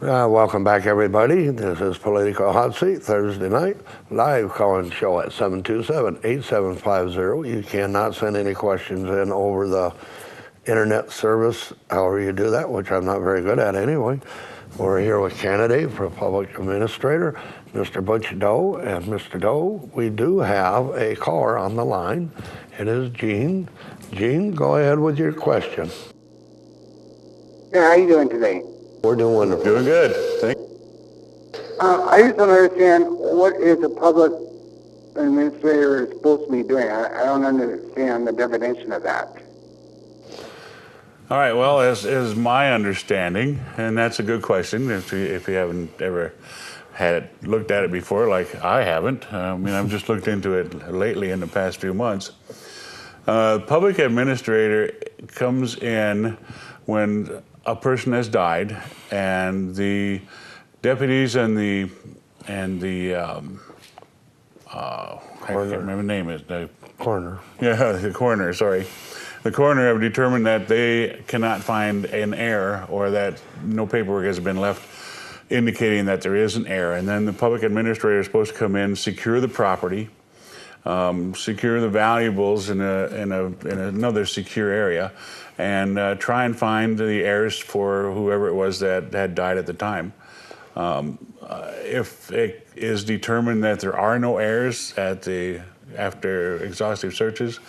Welcome back, everybody. This is Political Hot Seat, Thursday night, live call-in show at 727-8750. You cannot send any questions in over the internet service, however you do that, which I'm not very good at anyway. We're here with candidate for public administrator, Mr. Butch Dole. And Mr. Dole, we do have a caller on the line. It is Gene. Gene, go ahead with your question. Yeah, how are you doing today? We're doing wonderful. Doing good. Thank you. I just don't understand what is a public administrator is supposed to be doing. I don't understand the definition of that. All right, well, as my understanding, and that's a good question if you haven't ever looked at it before, like I haven't. I've just looked into it lately in the past few months. Public administrator comes in when a person has died, and the deputies and the I can't remember the name is the Coroner. Yeah, the coroner. Sorry, the coroner have determined that they cannot find an heir, or that no paperwork has been left indicating that there is an heir, and then the public administrator is supposed to come in, secure the property, secure the valuables in another secure area, and try and find the heirs for whoever it was that had died at the time. If it is determined that there are no heirs after exhaustive searches,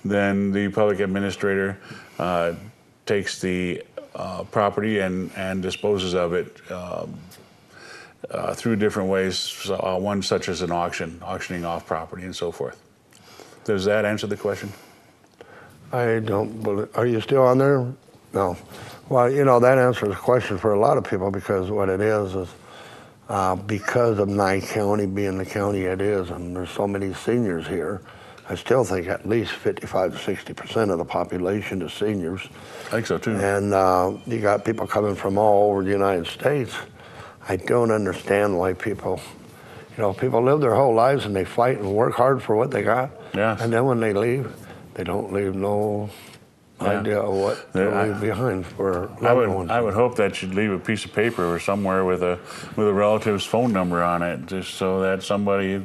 then the public administrator takes the property and disposes of it through different ways, one such as an auctioning off property and so forth. Does that answer the question? I don't believe. Are you still on there? No. Well, that answers the question for a lot of people, because what it is because of Nye County being the county it is, and there's so many seniors here, I still think at least 55 to 60% of the population is seniors. I think so too. And you got people coming from all over the United States. I don't understand why people live their whole lives and they fight and work hard for what they got. Yes. And then when they leave, they don't leave no idea of what they leave behind for loved ones. I would hope that you'd leave a piece of paper or somewhere with a relative's phone number on it, just so that somebody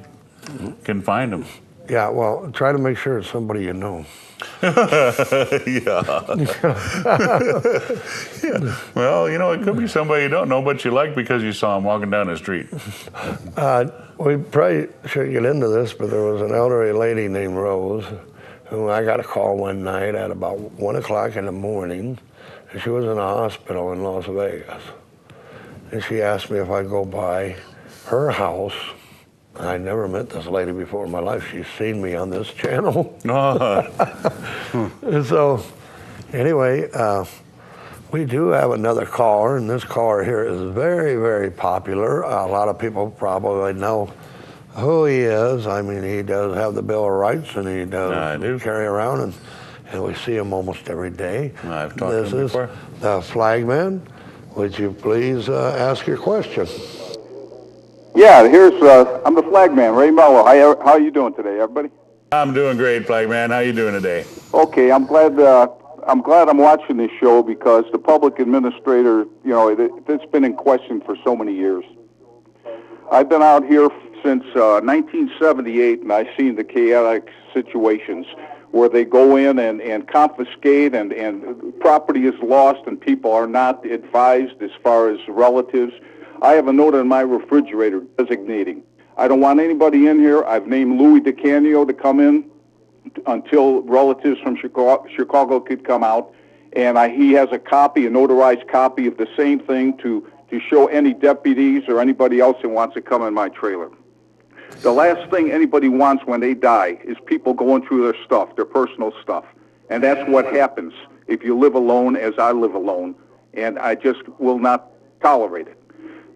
can find them. Yeah, well, try to make sure it's somebody you know. Yeah. Well, it could be somebody you don't know, but you like because you saw him walking down the street. We probably shouldn't get into this, but there was an elderly lady named Rose who I got a call one night at about 1 o'clock in the morning, and she was in a hospital in Las Vegas. And she asked me if I'd go by her house. I never met this lady before in my life. She's seen me on this channel. And so, anyway, we do have another caller, and this caller here is very, very popular. A lot of people probably know who he is. I mean, he does have the Bill of Rights, and he does carry around, and we see him almost every day. I've talked to him before. This is the Flagman. Would you please ask your question? Yeah, I'm the Flagman Rainbow. How are you doing today, everybody? I'm doing great, Flagman. How you doing today? Okay, I'm glad I'm watching this show, because the public administrator, it's been in question for so many years. I've been out here since 1978, and I've seen the chaotic situations where they go in and confiscate, and property is lost, and people are not advised as far as relatives. I have a note on my refrigerator designating, I don't want anybody in here. I've named Louis DeCanio to come in until relatives from Chicago could come out. And he has a notarized copy of the same thing to show any deputies or anybody else that wants to come in my trailer. The last thing anybody wants when they die is people going through their stuff, their personal stuff. And that's what happens if you live alone, as I live alone. And I just will not tolerate it.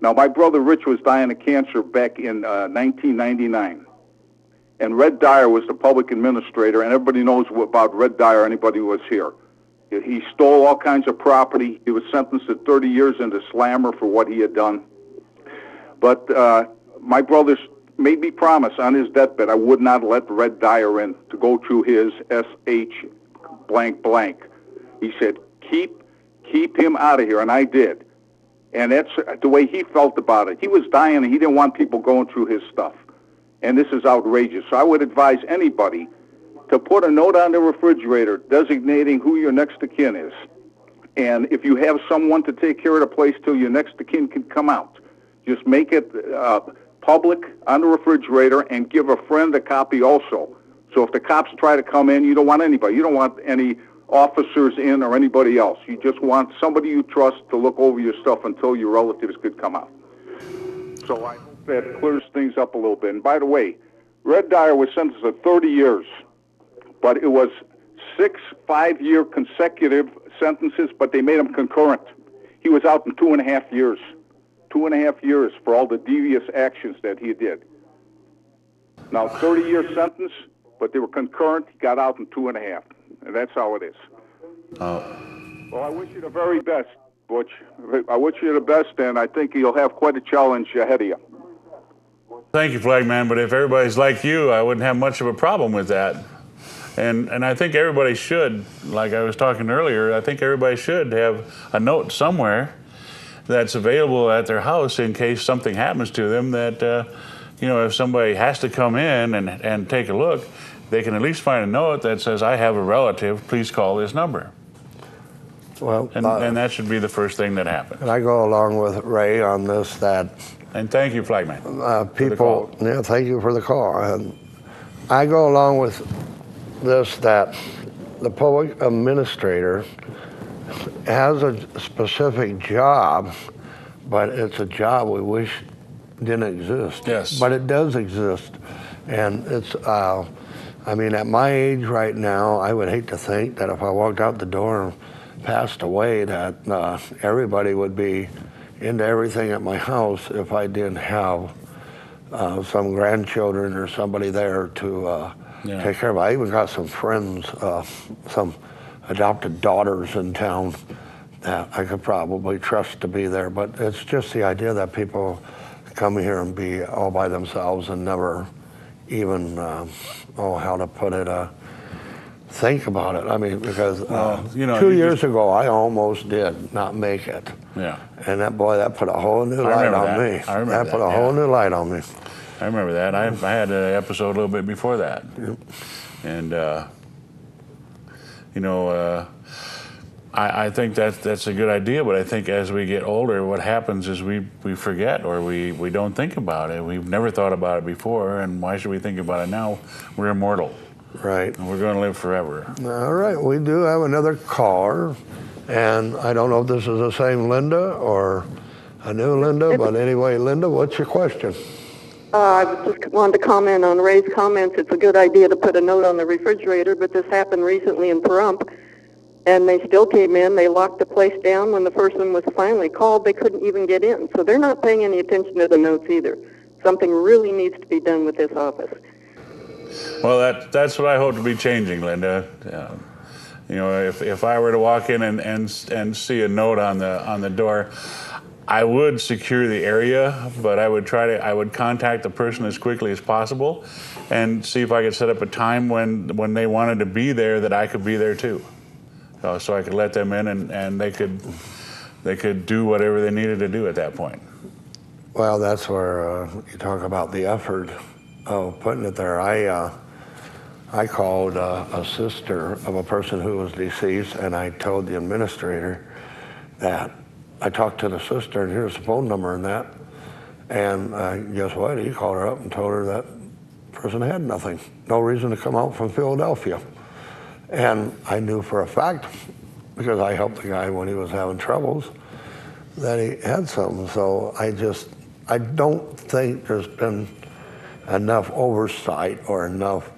Now, my brother Rich was dying of cancer back in 1999. And Red Dyer was the public administrator, and everybody knows about Red Dyer, anybody who was here. He stole all kinds of property. He was sentenced to 30 years into slammer for what he had done. But my brother made me promise on his deathbed I would not let Red Dyer in to go through his SH blank blank. He said, keep him out of here, and I did. And that's the way he felt about it. He was dying, and he didn't want people going through his stuff. And this is outrageous. So I would advise anybody to put a note on the refrigerator designating who your next of kin is. And if you have someone to take care of the place till your next of kin can come out, just make it public on the refrigerator and give a friend a copy also. So if the cops try to come in, you don't want anybody. You don't want any officers in or anybody else. You just want somebody you trust to look over your stuff until your relatives could come out. So I hope that clears things up a little bit. And by the way, Red Dyer was sentenced to 30 years, but it was 6 5-year consecutive sentences, but they made him concurrent. He was out in 2.5 years. 2.5 years for all the devious actions that he did. Now, 30-year sentence, but they were concurrent. He got out in 2.5, and that's how it is. Well, I wish you the very best, Butch. I wish you the best, and I think you'll have quite a challenge ahead of you. Thank you, Flagman, but if everybody's like you, I wouldn't have much of a problem with that. And I think everybody should, like I was talking earlier, I think everybody should have a note somewhere that's available at their house in case something happens to them that, if somebody has to come in and take a look, they can at least find a note that says, I have a relative, please call this number. Well, and that should be the first thing that happens. And I go along with Ray on this, that And thank you, Flagman. People, yeah, thank you for the call. And I go along with this, that the public administrator has a specific job, but it's a job we wish didn't exist. Yes. But it does exist. And it's, at my age right now, I would hate to think that if I walked out the door and passed away, that everybody would be into everything at my house if I didn't have some grandchildren or somebody there to take care of. I even got some friends, some adopted daughters in town that I could probably trust to be there. But it's just the idea that people come here and be all by themselves and never even, how to put it, think about it. I mean, because 2 years ago, I almost did not make it. Yeah. And that put a whole new light on me. I remember That put a whole new light on me. I remember that. I had an episode a little bit before that. Yep. And, I think that's a good idea, but I think as we get older, what happens is we forget, or we don't think about it. We've never thought about it before, and why should we think about it now? We're immortal. Right. And we're going to live forever. All right, we do have another caller, and I don't know if this is the same Linda or a new Linda, but anyway, Linda, what's your question? I just wanted to comment on Ray's comments. It's a good idea to put a note on the refrigerator, but this happened recently in Pahrump, and they still came in. They locked the place down. When the person was finally called, they couldn't even get in. So they're not paying any attention to the notes either. Something really needs to be done with this office. Well, that's what I hope to be changing, Linda. If I were to walk in and see a note on the door, I would secure the area, but I would contact the person as quickly as possible and see if I could set up a time when they wanted to be there that I could be there too. So I could let them in and they could do whatever they needed to do at that point. Well, that's where you talk about the effort of putting it there. I called a sister of a person who was deceased, and I told the administrator that I talked to the sister, and here's the phone number and that. And guess what? He called her up and told her that person had nothing, no reason to come out from Philadelphia. And I knew for a fact, because I helped the guy when he was having troubles, that he had something. So I don't think there's been enough oversight or enough,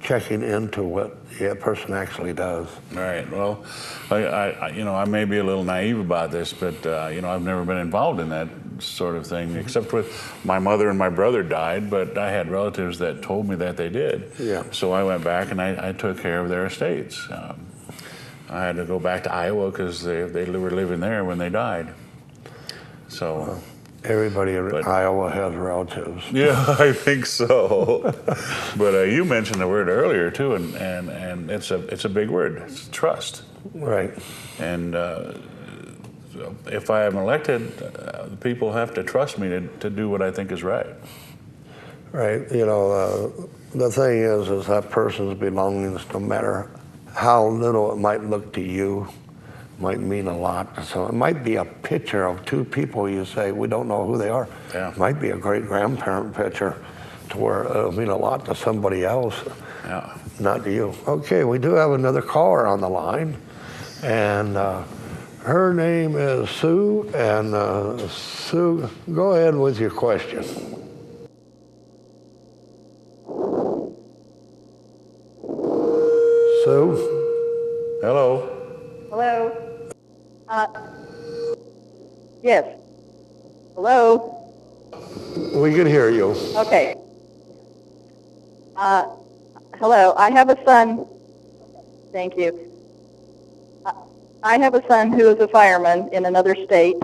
checking into what the person actually does. Right. Well, I may be a little naive about this, but I've never been involved in that sort of thing, except with my mother and my brother died, but I had relatives that told me that they did. Yeah. So I went back and I took care of their estates. I had to go back to Iowa because they were living there when they died. So. Everybody in Iowa has relatives. Yeah, I think so. But you mentioned the word earlier too, and it's a big word. It's trust. Right. And if I am elected, the people have to trust me to do what I think is right. Right. You know, the thing is that person's belongings, no matter how little it might look to you, might mean a lot. So it might be a picture of two people you say, we don't know who they are. Yeah. It might be a great-grandparent picture to where it'll mean a lot to somebody else, Yeah. not to you. Okay, we do have another caller on the line, and her name is Sue, and Sue, go ahead with your question. Sue? Hello. Hello? Yes. Hello? We can hear you. Okay. Hello. I have a son. Thank you. I have a son who is a fireman in another state.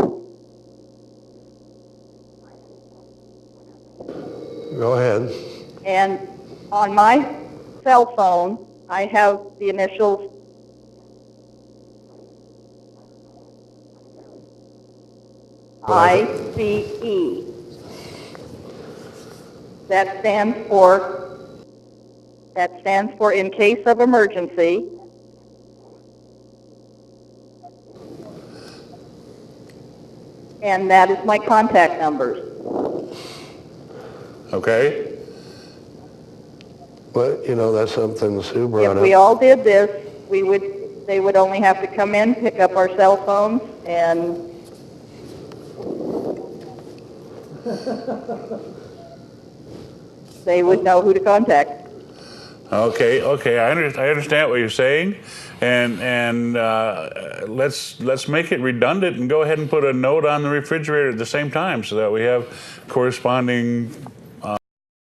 Go ahead. And on my cell phone, I have the initials ICE. That stands for in case of emergency. And that is my contact numbers. Okay. But, you know, that's something Sue brought If we up. all did this, they would only have to come in, pick up our cell phones, and they would know who to contact. Okay. I understand what you're saying, and let's make it redundant and go ahead and put a note on the refrigerator at the same time, so that we have corresponding